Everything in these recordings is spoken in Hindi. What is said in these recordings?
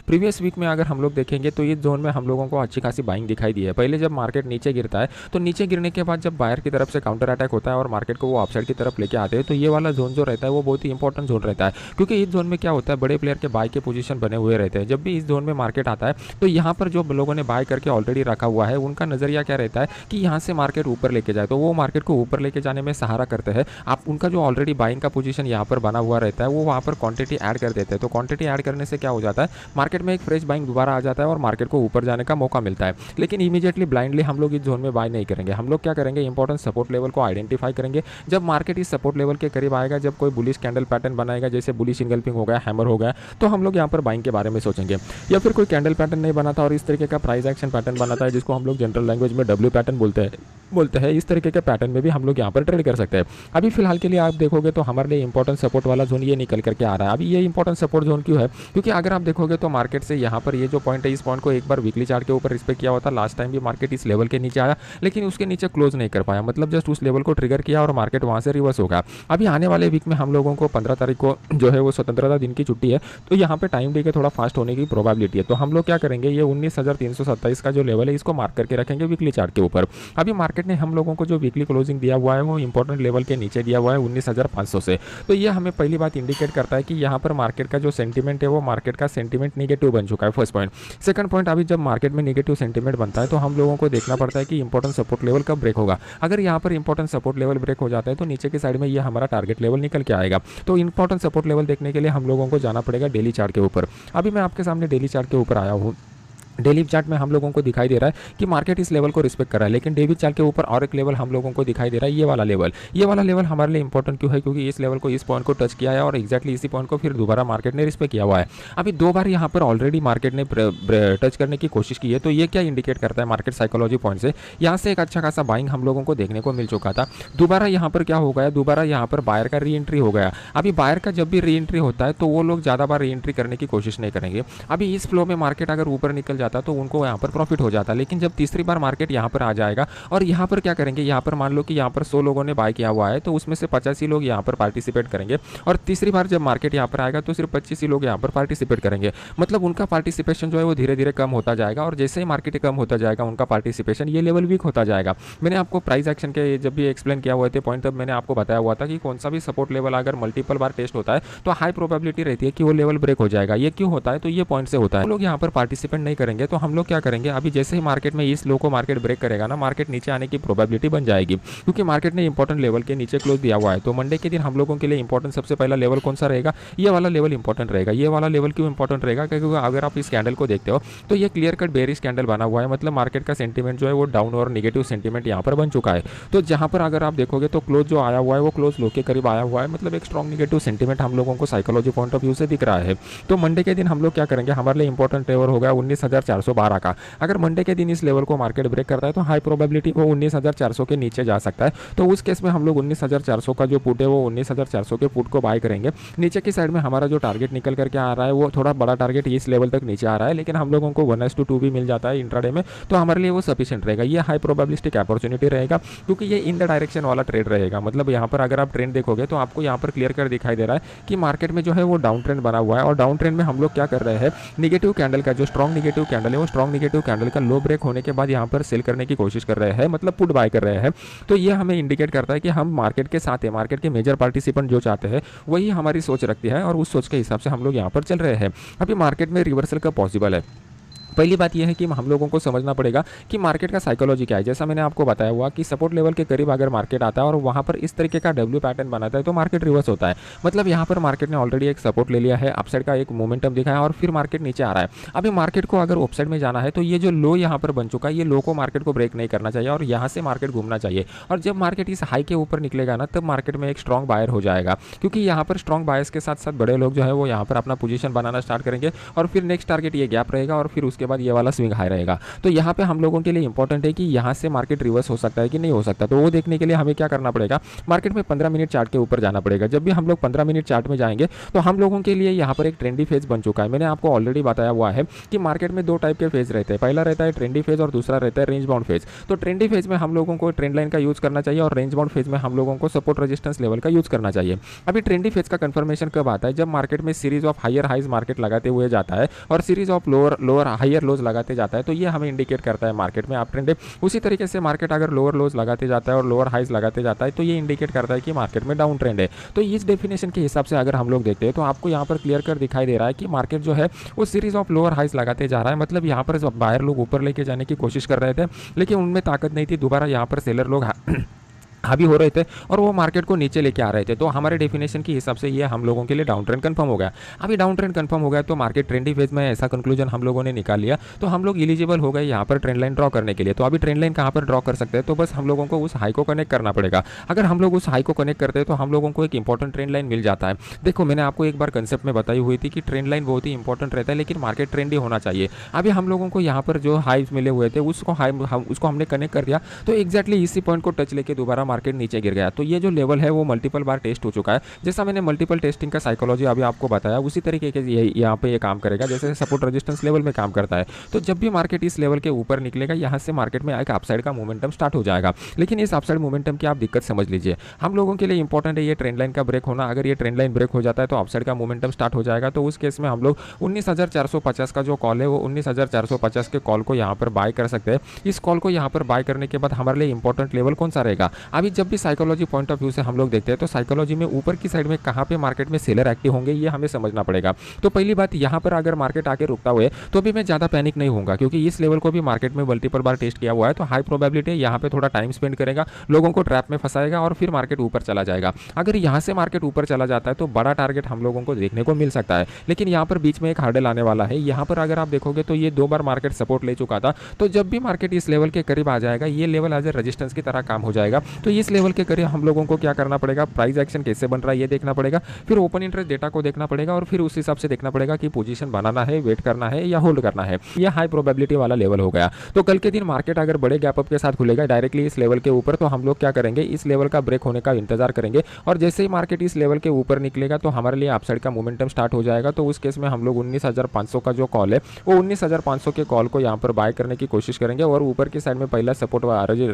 प्रीवियस वीक में अगर हम लोग देखेंगे तो इस जोन में हम लोगों को अच्छी खासी बाइंग दिखाई दी है। पहले जब मार्केट नीचे गिरता है तो नीचे गिरने के बाद जब बायर की तरफ से काउंटर अटैक होता है और मार्केट को वो अपसाइड की तरफ लेके आते हैं, तो ये वाला जोन जो रहता है वो बहुत ही इंपॉर्टेंट जोन रहता है, क्योंकि इस जोन में क्या होता है, बड़े प्लेयर के बाय के पोजीशन बने हुए रहते हैं। जब भी इस जोन में मार्केट आता है तो यहाँ पर जो लोगों ने बाय करके ऑलरेडी रखा हुआ है उनका नजरिया क्या रहता है कि यहाँ से मार्केट ऊपर लेके जाए, तो वो मार्केट को ऊपर लेके जाने में सहारा करते हैं। आप उनका जो ऑलरेडी बाइंग का पोजीशन यहाँ पर बना हुआ रहता है वो वहाँ पर क्वांटिटी ऐड कर देते हैं। तो क्वांटिटी ऐड करने से क्या हो जाता है, मार्केट में एक फ्रेश बाइंग दोबारा आ जाता है और मार्केट को ऊपर जाने का मौका मिलता है। लेकिन इमीडिएटली ब्लाइंडली हम लोग इस जोन में बाय नहीं करेंगे। हम लोग क्या करेंगे, इंपॉर्टेंट सपोर्ट लेवल को आइडेंटिफाई करेंगे। जब मार्केट इस सपोर्ट लेवल के करीब आएगा, जब कोई बुलिश कैंडल पैटर्न बनाएगा, जैसे बुलिश इंगल्फिंग हो गया, हैमर हो गया, तो हम लोग यहाँ पर बाइंग के बारे में सोचेंगे। या फिर कोई कैंडल पैटर्न नहीं बनाता और इस तरीके का प्राइस एक्शन पैटर्न बनाता है, जिसको हम लोग जनरल लैंग्वेज में डब्ल्यू पैटर्न बोलते हैं, इस तरीके के पैटर्न में भी हम लोग यहाँ पर ट्रेड कर सकते हैं। अभी फिलहाल के लिए आप देखोगे तो हमारे लिए इंपॉर्टेंट सपोर्ट वाला जोन ये निकल करके आ रहा है। अभी ये इंपॉर्टेंट सपोर्ट जोन क्यों है, क्योंकि अगर आप देखोगे तो मार्केट से यहाँ पर ये जो पॉइंट है, इस पॉइंट को एक बार वीकली चार्ट के ऊपर रिस्पेक्ट किया हुआ था। लास्ट टाइम भी मार्केट इस लेवल के नीचे आया, लेकिन उसके नीचे क्लोज नहीं कर पाया, मतलब जस्ट उस लेवल को ट्रिगर किया और मार्केट वहाँ से रिवर्स होगा। अभी आने वाले वीक में हम लोगों को 15 तारीख को जो है वो स्वतंत्रता दिन की छुट्टी है, तो यहाँ पे टाइम डे के थोड़ा फास्ट होने की प्रोबेबिलिटी है। तो हम लोग क्या करेंगे, ये 19,327 का जो लेवल है इसको मार्क करके रखेंगे वीकली चार्ट के ऊपर। अभी मार्केट ने हम लोगों को जो वीकली क्लोजिंग दिया हुआ है वो इंपॉर्टेंट लेवल के नीचे दिया हुआ है 19,500 से। तो ये हमें पहली बात इंडिकेट करता है कि यहाँ पर मार्केट का जो सेंटीमेंट है वो मार्केट का सेंटीमेंट निगेटिव बन चुका है, फर्स्ट पॉइंट। सेकंड पॉइंट, अभी जब मार्केट में निगेटिव सेंटीमेंट बनता है तो हम लोगों को देखना पड़ता है कि इंपॉर्टेंट सपोर्ट लेवल कब ब्रेक होगा। अगर यहाँ पर इंपॉर्टेंट सपोर्ट लेवल ब्रेक हो जाता है तो नीचे की साइड में ये हमारा टारगेट लेवल निकल के आएगा। तो इंपॉर्टेंट सपोर्ट लेवल देखने के लिए हम लोगों को जाना पड़ेगा डेली चार्ट के ऊपर। अभी मैं आपके सामने डेली चार्ट के ऊपर आया हूँ। डेली चार्ट में हम लोगों को दिखाई दे रहा है कि मार्केट इस लेवल को रिस्पेक्ट कर रहा है, लेकिन डेली चार्ट के ऊपर और एक लेवल हम लोगों को दिखाई दे रहा है, ये वाला लेवल। ये वाला लेवल हमारे लिए इंपॉर्टेंट क्यों है, क्योंकि इस लेवल को, इस पॉइंट को टच किया है और एक्जैक्टली इसी पॉइंट को फिर दोबारा मार्केट ने रिस्पेक्ट किया हुआ है। अभी 2 बार यहाँ पर ऑलरेडी मार्केट ने टच करने की कोशिश की है। तो ये क्या इंडिकेट करता है मार्केट साइकोलॉजी पॉइंट से, यहाँ से एक अच्छा खासा बाइंग हम लोगों को देखने को मिल चुका था। दोबारा यहाँ पर क्या हो गया, दोबारा यहाँ पर बायर का री एंट्री हो गया। अभी बायर का जब भी री एंट्री होता है तो वो लोग ज़्यादा बार री एंट्री करने की कोशिश नहीं करेंगे। अभी इस फ्लो में मार्केट अगर ऊपर निकल जाता तो उनको यहाँ प्रॉफिट हो जाता, लेकिन जब तीसरी बार मार्केट यहाँ पर आ जाएगा और यहाँ पर क्या करेंगे, यहाँ पर मान लो कि यहाँ पर 100 लोगों ने बाय किया हुआ है, तो उसमें से 85 लोग यहाँ पर पार्टिसिपेट करेंगे और तीसरी बार जब मार्केट यहाँ पर आएगा तो सिर्फ 25 ही लोग यहाँ पर पार्टिसिपेट करेंगे। मतलब उनका पार्टिसिपेशन जो है वो धीरे धीरे कम होता जाएगा और जैसे ही मार्केट कम होता जाएगा उनका पार्टिसिपेशन, ये लेवल वीक होता जाएगा। मैंने आपको प्राइस एक्शन के जब भी एक्सप्लेन किया हुआ थे पॉइंट, तब मैंने आपको बताया हुआ था कि कौन सा भी सपोर्ट लेवल अगर मल्टीपल बार टेस्ट होता है तो हाई प्रोबेबिलिटी रहती है कि वो लेवल ब्रेक हो जाएगा। ये क्यों होता है, तो ये पॉइंट से होता है। लोग यहाँ पर पार्टिसिपेट नहीं करेंगे तो हम लोग क्या करेंगे, अभी जैसे ही मार्केट में इस लो को मार्केट ब्रेक करेगा ना, मार्केट नीचे आने की प्रोबेबिलिटी बन जाएगी, क्योंकि मार्केट ने इंपॉर्टेंट लेवल के नीचे क्लोज दिया हुआ है। तो मंडे के दिन हम लोगों के लिए इंपॉर्टेंट सबसे पहला लेवल कौन सा रहेगा, ये वाला लेवल इंपॉर्टेंट रहेगा। ये वाला लेवल क्यों इंपॉर्टेंट रहेगा, क्योंकि अगर आप इस कैंडल को देखते हो तो ये क्लियर कट बेरिश कैंडल बना हुआ है, मतलब मार्केट का सेंटीमेंट जो है वो डाउन और नेगेटिव सेंटीमेंट यहाँ पर बन चुका है। तो जहाँ पर अगर आप देखोगे तो क्लोज जो आया हुआ है वो क्लोज लो के करीब आया हुआ है, मतलब एक स्ट्रॉन्ग नेगेटिव सेंटीमेंट हम लोगों को साइकोलॉजी पॉइंट ऑफ व्यू से दिख रहा है। तो मंडे के दिन हम लोग क्या करेंगे, हमारे लिए इंपॉर्टेंट लेवल होगा 19,412 का। अगर मंडे के दिन इस लेवल को मार्केट ब्रेक करता है तो हाई प्रोबेबिलिटी वो 19,400 के नीचे जा सकता है। तो उस केस में हम लोग 19,400 का जो पुट है वो 19,400 के पुट को बाय करेंगे। नीचे की साइड में हमारा जो टारगेट निकल करके आ रहा है वो थोड़ा बड़ा टारगेट इस लेवल तक नीचे आ रहा है, लेकिन हम लोगों को 1:2 भी मिल जाता है इंट्राडे में, तो हमारे लिए वो सफिशिएंट रहेगा। ये हाई प्रोबेबिलिस्टिक अपॉर्चुनिटी रहेगा, क्योंकि ये इन द डायरेक्शन वाला ट्रेड रहेगा। मतलब यहाँ पर अगर आप ट्रेंड देखोगे तो आपको यहाँ पर क्लियर कर दिखाई दे रहा है कि मार्केट में जो है वो डाउन ट्रेंड बना हुआ है, और डाउन ट्रेंड में हम लोग क्या कर रहे हैं, निगेटिव कैंडल का जो स्ट्रॉन्ग निगेटिव कैंडल है वो स्ट्रॉन्ग निगेटिव कैंडल का लो ब्रेक होने के बाद यहाँ पर सेल करने की कोशिश कर रहे हैं, मतलब पुट बाय कर रहे हैं। तो ये हमें इंडिकेट करता है कि हम मार्केट के साथ है, मार्केट के मेजर पार्टिसिपेंट जो चाहते हैं वही हमारी सोच रखती है, और उस सोच के हिसाब से हम लोग यहाँ पर चल रहे हैं। अभी मार्केट में रिवर्सल कब पॉसिबल है, पहली बात यह है कि हम लोगों को समझना पड़ेगा कि मार्केट का साइकोलॉजी क्या है। जैसा मैंने आपको बताया हुआ कि सपोर्ट लेवल के करीब अगर मार्केट आता है और वहां पर इस तरीके का डब्ल्यू पैटर्न बनाता है तो मार्केट रिवर्स होता है। मतलब यहाँ पर मार्केट ने ऑलरेडी एक सपोर्ट ले लिया है, अपसाइड का एक मोमेंटम दिखाया और फिर मार्केट नीचे आ रहा है। अभी मार्केट को अगर अपसाइड में जाना है तो ये जो लो यहाँ पर बन चुका है, ये लो को मार्केट को ब्रेक नहीं करना चाहिए और यहाँ से मार्केट घूमना चाहिए। और जब मार्केट इस हाई के ऊपर निकलेगा ना, तब मार्केट में एक स्ट्रॉन्ग बायर हो जाएगा, क्योंकि यहाँ पर स्ट्रॉन्ग बायर्स के साथ साथ बड़े लोग जो है वो यहाँ पर अपना पोजीशन बनाना स्टार्ट करेंगे और फिर नेक्स्ट टारगेट ये गैप रहेगा और फिर उसके बाद ये वाला स्विंग हाई रहेगा। तो यहाँ पे हम लोगों के लिए इंपॉर्टेंट है कि यहाँ से मार्केट रिवर्स हो सकता है कि नहीं हो सकता। तो वो देखने के लिए हमें क्या करना पड़ेगा, मार्केट में 15 मिनट चार्ट के ऊपर जाना पड़ेगा। जब भी हम लोग 15 मिनट चार्ट में जाएंगे तो हम लोगों के लिए यहाँ पर एक ट्रेंडी फेज बन चुका है। मैंने आपको ऑलरेडी बताया हुआ है कि मार्केट में दो टाइप के फेज रहते हैं, पहला रहता है ट्रेंडी फेज और दूसरा रहता है रेंज बाउंड फेज। तो ट्रेंडी फेज में हम लोगों को ट्रेंड लाइन का यूज करना चाहिए और रेंज बाउंड फेज में हम लोगों को सपोर्ट रेजिस्टेंस लेवल का यूज करना चाहिए। अभी ट्रेंडी फेज का कंफर्मेशन कब आता है, जब मार्केट में series of higher highs market लगाते हुए जाता है और series of lower higher lows लगाते जाता है, तो ये हमें इंडिकेट करता है मार्केट में आप ट्रेंड है। उसी तरीके से मार्केट अगर लोअर लोज लगाते जाता है और लोअर हाइज लगाते जाता है तो ये इंडिकेट करता है कि मार्केट में डाउन ट्रेंड है। तो इस डेफिनेशन के हिसाब से अगर हम लोग देखते हैं तो आपको यहाँ पर क्लियर कर दिखाई दे रहा है कि मार्केट जो है वो सीरीज ऑफ लोअर हाइज लगाते जा रहा है। मतलब यहाँ पर बायर लोग ऊपर लेके जाने की कोशिश कर रहे थे लेकिन उनमें ताकत नहीं थी, दोबारा यहाँ पर सेलर लोग हावी हो रहे थे और वो मार्केट को नीचे लेके आ रहे थे। तो हमारे डेफिनेशन के हिसाब से ये हम लोगों के लिए डाउन ट्रेंड कंफर्म हो गया। अभी डाउन ट्रेंड कंफर्म हो गया तो मार्केट ट्रेंडी फेज में ऐसा कंक्लूजन हम लोगों ने निकाल लिया, तो हम लोग एलिजिबल हो गए यहाँ पर ट्रेंड लाइन ड्रॉ करने के लिए। तो अभी ट्रेंड लाइन कहाँ पर ड्रॉ कर सकते हैं, तो बस हम लोगों को उस हाई को कनेक्ट करना पड़ेगा। अगर हम लोग उस हाई को कनेक्ट करते हैं तो हम लोगों को एक इंपॉर्टेंट ट्रेंड लाइन मिल जाता है। देखो मैंने आपको एक बार कंसेप्ट में बताई हुई थी कि ट्रेंड लाइन बहुत ही इंपॉर्टेंट रहता है लेकिन मार्केट ट्रेंडी होना चाहिए। अभी हम लोगों को यहाँ पर जो हाइज मिले हुए थे उसको हमने कनेक्ट कर दिया, तो एक्जैक्टली इसी पॉइंट को टच लेके दोबारा मार्केट नीचे गिर गया। तो ये जो लेवल है वो मल्टीपल बार टेस्ट हो चुका है। जैसा मैंने मल्टीपल टेस्टिंग का साइकोलॉजी अभी आपको बताया उसी तरीके के यहाँ पे ये काम करेगा जैसे सपोर्ट रेजिस्टेंस लेवल में काम करता है। तो जब भी मार्केट इस लेवल के ऊपर निकलेगा यहाँ से मार्केट में एक अपसाइड का मोमेंटम स्टार्ट हो जाएगा। लेकिन इस अपसाइड मोमेंटम की आप दिक्कत समझ लीजिए, हम लोगों के लिए इंपॉर्टेंट है ये ट्रेंड लाइन का ब्रेक होना। अगर ये ट्रेंड लाइन ब्रेक हो जाता है तो अपसाइड का मोमेंटम स्टार्ट हो जाएगा। तो उस केस में हम लोग 19,450 का जो कॉल है वो 19,450 के कॉल को यहाँ पर बाय कर सकते हैं। इस कॉल को यहाँ पर बाय करने के बाद हमारे लिए इंपॉर्टेंट लेवल कौन सा रहेगा, अभी जब भी साइकोलॉजी पॉइंट ऑफ व्यू से हम लोग देखते हैं तो साइकोलॉजी में ऊपर की साइड में कहाँ पे मार्केट में सेलर एक्टिव होंगे ये हमें समझना पड़ेगा। तो पहली बात यहाँ पर अगर मार्केट आके रुकता हुआ है तो भी मैं ज़्यादा पैनिक नहीं होऊंगा क्योंकि इस लेवल को भी मार्केट में मल्टीपल बार टेस्ट किया हुआ है। तो हाई प्रोबेबिलिटी यहाँ पे थोड़ा टाइम स्पेंड करेगा, लोगों को ट्रैप में फंसाएगा और फिर मार्केट ऊपर चला जाएगा। अगर यहाँ से मार्केट ऊपर चला जाता है तो बड़ा टारगेट हम लोगों को देखने को मिल सकता है। लेकिन यहाँ पर बीच में एक हार्डल आने वाला है। यहाँ पर अगर आप देखोगे तो ये 2 बार मार्केट सपोर्ट ले चुका था। तो जब भी मार्केट इस लेवल के करीब आ जाएगा ये लेवल एज ए रेजिस्टेंस की तरह काम हो जाएगा। तो इस लेवल के करीब हम लोगों को क्या करना पड़ेगा, प्राइस एक्शन कैसे बन रहा है ये देखना पड़ेगा, फिर ओपन इंटरेस्ट डेटा को देखना पड़ेगा और फिर उस हिसाब से देखना पड़ेगा कि पोजीशन बनाना है, वेट करना है या होल्ड करना है। ये हाई प्रोबेबिलिटी वाला लेवल हो गया। तो कल के दिन मार्केट अगर बड़े गैप अप के साथ खुलेगा डायरेक्टली इस लेवल के ऊपर तो हम लोग क्या करेंगे, इस लेवल का ब्रेक होने का इंतजार करेंगे और जैसे ही मार्केट इस लेवल के ऊपर निकलेगा तो हमारे लिए अपसाइड का मोमेंटम स्टार्ट हो जाएगा। तो उस केस में हम लोग 19,500 का जो कॉल है वो 19,500 के कॉल को यहाँ पर बाय करने की कोशिश करेंगे और ऊपर की साइड में पहला सपोर्ट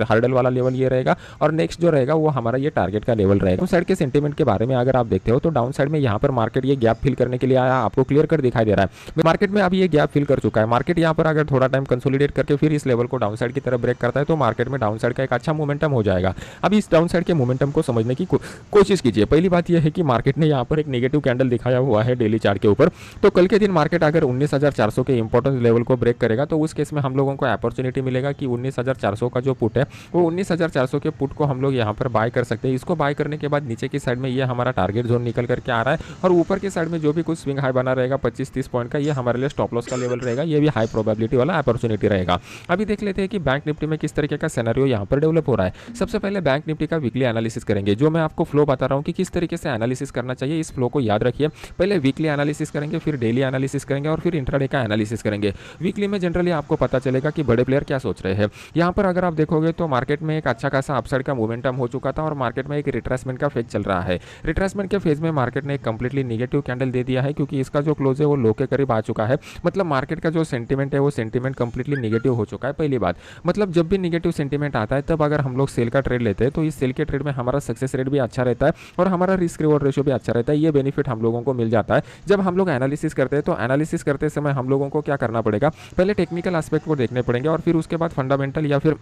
हार्डल वाला लेवल ये रहेगा और नेक्स्ट जो रहेगा वो हमारा ये टारगेट का लेवल रहेगा। साइड के सेंटीमेंट के बारे में अगर आप देखते हो तो डाउन साइड में यहाँ पर मार्केट ये गैप फिल करने के लिए आया, आपको क्लियर कर दिखाई दे रहा है। मार्केट में अभी ये गैप फिल कर चुका है। मार्केट यहाँ पर अगर थोड़ा टाइम कंसोलिडेट करके फिर इस लेवल को डाउन साइड की तरफ ब्रेक करता है तो मार्केट में डाउन साइड का एक अच्छा मोमेंटम हो जाएगा। अभी इस डाउन साइड के मोमेंटम को समझने की कोशिश कीजिए। पहली बात यह है कि मार्केट ने यहाँ पर एक नेगेटिव कैंडल दिखाया हुआ है डेली चार्ट के ऊपर। तो कल के दिन मार्केट अगर 19,400 के इंपॉर्टेंस लेवल को ब्रेक करेगा तो उस केस में हम लोगों को अपॉर्चुनिटी मिलेगा कि 19,400 का जो पुट है वो 19,400 के पुट को हम लोग यहाँ पर बाय कर सकते हैं। इसको बाय करने के बाद नीचे की साइड में ये हमारा टारगेट जोन निकल करके आ रहा है और ऊपर की साइड में जो भी कुछ स्विंग हाई बना रहेगा 25-30 पॉइंट का, ये हमारे लिए स्टॉप लॉस का लेवल रहेगा। ये भी हाई प्रोबेबिलिटी वाला अपॉर्चुनिटी रहेगा। अभी देख लेते हैं कि बैंक निफ्टी में किस तरीके का सिनेरियो यहाँ पर डेवलप हो रहा है। सबसे पहले बैंक निफ्टी का वीकली एनालिसिस करेंगे, जो मैं आपको फ्लो बता रहा हूँ कि किस तरीके से एनालिसिस करना चाहिए। इस फ्लो को याद रखिए, पहले वीकली एनालिसिस करेंगे, फिर डेली एनालिसिस करेंगे और फिर इंट्राडे का एनालिसिस करेंगे। वीकली में जनरली आपको पता चलेगा कि बड़े प्लेयर क्या सोच रहे हैं। यहाँ पर अगर आप देखोगे तो मार्केट में एक अच्छा खासा अपसाइड का मोमेंटम हो चुका था और मार्केट में एक रिट्रेसमेंट का फेज चल रहा है। रिट्रेसमेंट के फेज में मार्केट ने एक कंप्लीटली नेगेटिव कैंडल दे दिया है क्योंकि इसका जो क्लोज है वो लो के करीब आ चुका है। मतलब मार्केट का जो सेंटीमेंट है वो सेंटीमेंट कंप्लीटली नेगेटिव हो चुका है। पहली बात, मतलब जब भी नेगेटिव सेंटीमेंट आता है तब अगर हम लोग सेल का ट्रेड लेते हैं तो इस सेल के ट्रेड में हमारा सक्सेस रेट भी अच्छा रहता है और हमारा रिस्क रिवॉर्ड रेशियो भी अच्छा रहता है। ये बेनिफिट हम लोगों को मिल जाता है। जब हम लोग एनालिसिस करते हैं तो एनालिसिस करते समय हम लोगों को क्या करना पड़ेगा, पहले टेक्निकल एस्पेक्ट को देखने पड़ेंगे और फिर उसके बाद फंडामेंटल या फिर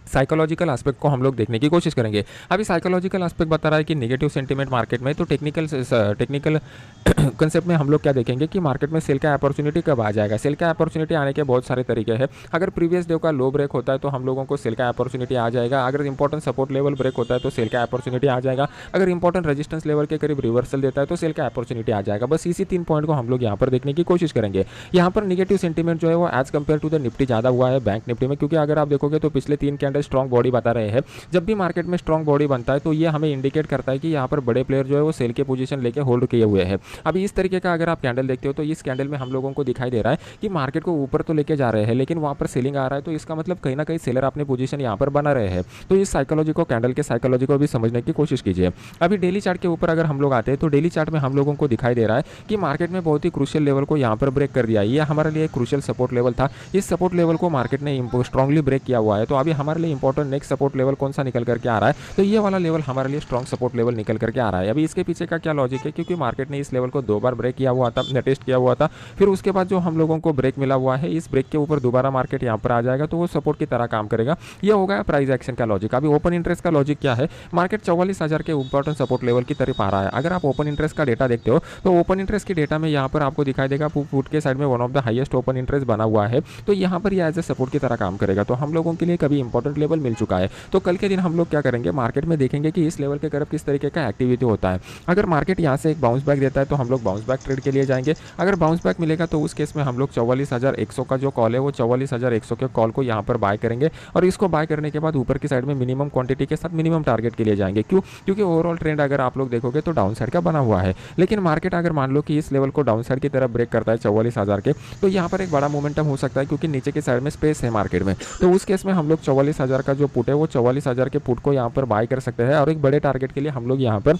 साइकोलॉजिकल एस्पेक्ट को हम लोग देखने की कोशिश करेंगे। अभी साइकोलॉजिकल एस्पेक्ट बता रहा है कि नेगेटिव सेंटीमेंट मार्केट में, तो टेक्निकल कंसेप्ट में हम लोग क्या देखेंगे कि मार्केट में सेल का अपॉर्चुनिटी कब आ जाएगा। सेल का अपॉर्चुनिटी आने के बहुत सारे तरीके हैं। अगर प्रीवियस डे का लो ब्रेक होता है तो हम लोगों को सेल का अपॉर्चुनिटी आ जाएगा। अगर इंपॉर्टेंट सपोर्ट लेवल ब्रेक होता है तो सेल का अपॉर्चुनिटी आ जाएगा। अगर इंपॉर्टेंट रेजिस्टेंस लेवल के करीब रिवर्सल देता है तो सेल का अपॉर्चुनिटी आ जाएगा। बस इसी 3 पॉइंट को हम लोग यहाँ पर देखने की कोशिश करेंगे। यहाँ पर नेगेटिव सेंटीमेंट जो है वो as compared to the Nifty ज़्यादा हुआ है बैंक निफ्टी में, क्योंकि अगर आप देखोगे तो पिछले 3 कैंडल कैंडल स्ट्रॉन्ग बॉडी बता रहे हैं। जब भी मार्केट में स्ट्रॉन्ग बॉडी बनता है तो ये हमें इंडिकेट करता है कि यहाँ पर बड़े प्लेयर जो है वो सेल के पोजीशन लेके होल्ड किए हुए हैं। अभी इस तरीके का अगर आप कैंडल देखते हो तो इस कैंडल में हम लोगों को दिखाई दे रहा है कि मार्केट को ऊपर तो लेके जा रहे हैं, लेकिन वहाँ पर सेलिंग आ रहा है, तो इसका मतलब कहीं ना कहीं सेलर अपने पोजीशन यहाँ पर बना रहे हैं। तो इस साइकोलॉजी को, कैंडल के साइकोलॉजी को भी समझने की कोशिश कीजिए। अभी डेली चार्ट के ऊपर अगर हम लोग आते हैं तो डेली चार्ट में हम लोगों को दिखाई दे रहा है कि मार्केट में बहुत ही क्रूशियल लेवल को यहाँ पर ब्रेक कर दिया। ये हमारे लिए क्रूशियल सपोर्ट लेवल था। इस सपोर्ट लेवल को मार्केट ने स्ट्रांगली ब्रेक किया हुआ है। तो अभी हमारे लिए इंपॉर्टेंट नेक्स्ट सपोर्ट लेवल कौन सा निकल करके आ रहा है, तो ये वाला लेवल हमारे लिए स्ट्रॉन्ग सपोर्ट लेवल निकल करके आ रहा है। अभी इसके पीछे का क्या लॉजिक है, क्योंकि मार्केट ने इस लेवल को 2 बार ब्रेक किया हुआ था, टेस्ट किया हुआ था, फिर उसके बाद जो हम लोगों को ब्रेक मिला हुआ है, इस ब्रेक के ऊपर दोबारा मार्केट यहाँ पर आ जाएगा तो वो सपोर्ट की तरह काम करेगा। ये होगा प्राइस एक्शन का लॉजिक। अभी ओपन इंटरेस्ट का लॉजिक क्या है, मार्केट 44,000 के इंपॉर्टेंट सपोर्ट लेवल की तरफ आ रहा है। अगर आप ओपन इंटरेस्ट का डेटा देखते हो तो ओपन इंटरेस्ट की डेटा में यहाँ पर आपको दिखाई देगा पुट के साइड में one of the highest open interest बना हुआ है, तो यहाँ पर ये एज ए सपोर्ट की तरह काम करेगा। तो हम लोगों के लिए कभी इंपॉर्टेंट लेवल मिल चुका है। तो कल के दिन हम लोग क्या करेंगे, मार्केट में देखेंगे कि इस लेवल के तरफ किस तरीके का एक्टिविटी होता है। अगर मार्केट यहाँ से एक बाउंस बैक देता है तो हम लोग बाउंस बैक ट्रेड के लिए जाएंगे। अगर बाउंस बैक मिलेगा तो उस केस में हम लोग 44,100 का जो कॉल है वो 44,100 के कॉल को यहाँ पर बाय करेंगे, और इसको बाय करने के बाद ऊपर की साइड में मिनिमम क्वांटिटी के साथ मिनिमम टारगेट के लिए जाएंगे। क्यों? क्योंकि ओवरऑल ट्रेंड अगर आप लोग देखोगे तो डाउन साइड का बना हुआ है, लेकिन मार्केट अगर मान लो कि इस लेवल को डाउन साइड की तरफ ब्रेक करता है 44,000 के, तो यहाँ पर एक बड़ा मोमेंटम हो सकता है, क्योंकि नीचे की साइड में स्पेस है मार्केट में। तो उस केस में हम लोग 44,000 का जो पुट है वो 44,000 के पुट को यहाँ पर बाय कर सकते हैं, और एक बड़े टारगेट के लिए हम लोग यहाँ पर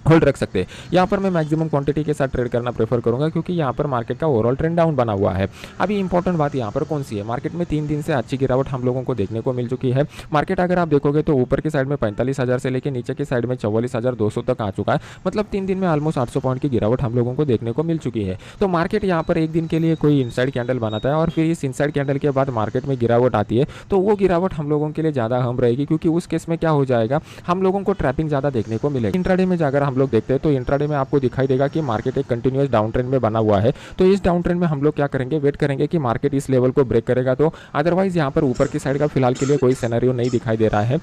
होल्ड रख सकते हैं। यहाँ पर मैं मैक्सिमम क्वांटिटी के साथ ट्रेड करना प्रेफर करूंगा, क्योंकि यहाँ पर मार्केट का ओवरऑल ट्रेंड डाउन बना हुआ है। अभी इंपॉर्टेंट बात यहाँ पर कौन सी है, मार्केट में 3 दिन से अच्छी गिरावट हम लोगों को देखने को मिल चुकी है। मार्केट अगर आप देखोगे तो ऊपर की साइड में 45,000 से लेकर नीचे की साइड में 44,200 तक आ चुका है। मतलब 3 दिन में ऑलमोस्ट 800 पॉइंट की गिरावट हम लोगों को देखने को मिल चुकी है। तो मार्केट यहाँ पर एक दिन के लिए कोई इनसाइड कैंडल बनाता है, और फिर इस इनसाइड कैंडल के बाद मार्केट में गिरावट आती है, तो वो गिरावट हम लोगों के लिए ज़्यादा अहम रहेगी, क्योंकि उस केस में क्या हो जाएगा, हम लोगों को ट्रैपिंग ज़्यादा देखने को मिलेगा। इंट्राडे में अगर हम लोग देखते हैं तो इंट्राडे में आपको दिखाई देगा कि मार्केट एक कंटिन्यूअस डाउन ट्रेंड में बना हुआ है। तो इस डाउन ट्रेंड में हम लोग क्या करेंगे, वेट करेंगे कि मार्केट इस लेवल को ब्रेक करेगा। तो अदरवाइज यहाँ पर ऊपर की साइड का फिलहाल के लिए कोई सिनेरियो नहीं दिखाई दे रहा है।